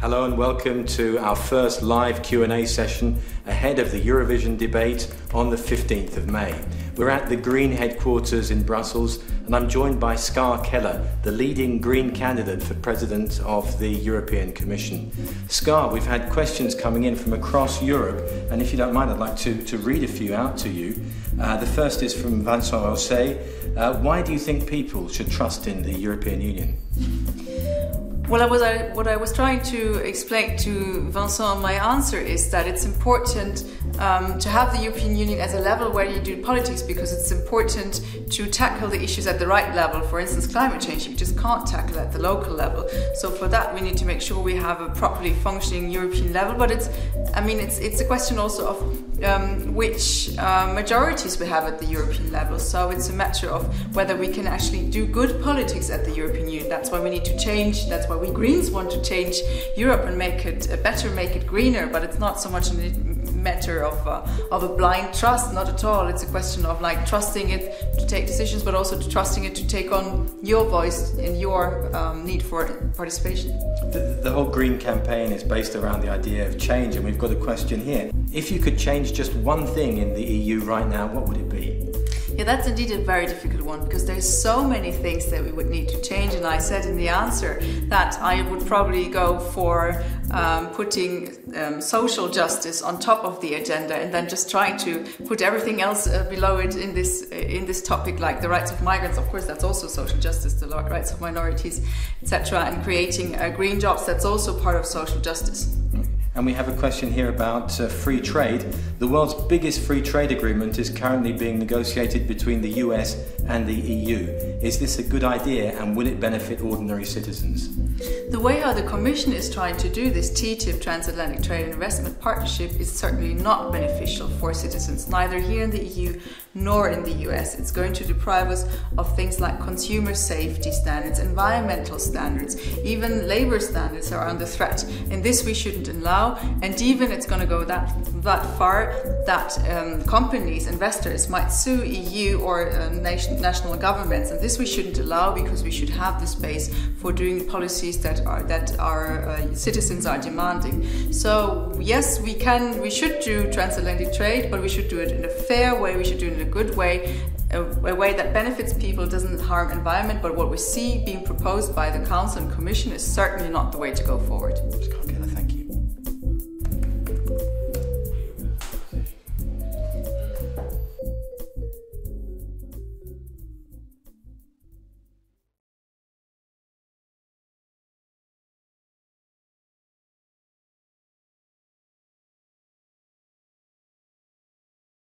Hello and welcome to our first live Q&A session ahead of the Eurovision debate on the 15th of May. We're at the Green headquarters in Brussels and I'm joined by Keller, the leading Green candidate for President of the European Commission. We've had questions coming in from across Europe, and if you don't mind, I'd like to read a few out to you. The first is from Vincent Rosset. Why do you think people should trust in the European Union? Well, what I was trying to explain to Vincent, my answer is that it's important to have the European Union as a level where you do politics, because it's important to tackle the issues at the right level. For instance, climate change, you just can't tackle at the local level. So for that, we need to make sure we have a properly functioning European level. But it's a question also of which majorities we have at the European level. So it's a matter of whether we can actually do good politics at the European Union. That's why we need to change. That's why we Greens want to change Europe and make it better, make it greener. But it's not so much a matter of a blind trust, not at all. It's a question of trusting it to take decisions, but also trusting it to take on your voice and your need for participation. The whole Green campaign is based around the idea of change, and we've got a question here. If you could change just one thing in the EU right now, what would it be? Yeah, that's indeed a very difficult one, because there's so many things that we would need to change, and I said in the answer that I would probably go for putting social justice on top of the agenda, and then just trying to put everything else below it in this topic, like the rights of migrants. Of course, that's also social justice, the rights of minorities, etc., and creating green jobs. That's also part of social justice. And we have a question here about free trade. The world's biggest free trade agreement is currently being negotiated between the US and the EU. Is this a good idea, and will it benefit ordinary citizens? The way how the Commission is trying to do this TTIP, Transatlantic Trade and Investment Partnership, is certainly not beneficial for citizens, neither here in the EU nor in the US. It's going to deprive us of things like consumer safety standards, environmental standards, even labor standards are under threat. And this we shouldn't allow. And even it's going to go that far that companies, investors might sue EU or national governments. And this we shouldn't allow, because we should have the space for doing policies that our citizens are demanding. So yes, we should do transatlantic trade, but we should do it in a fair way. We should do it in a good way, a way that benefits people, doesn't harm environment. But what we see being proposed by the Council and Commission is certainly not the way to go forward.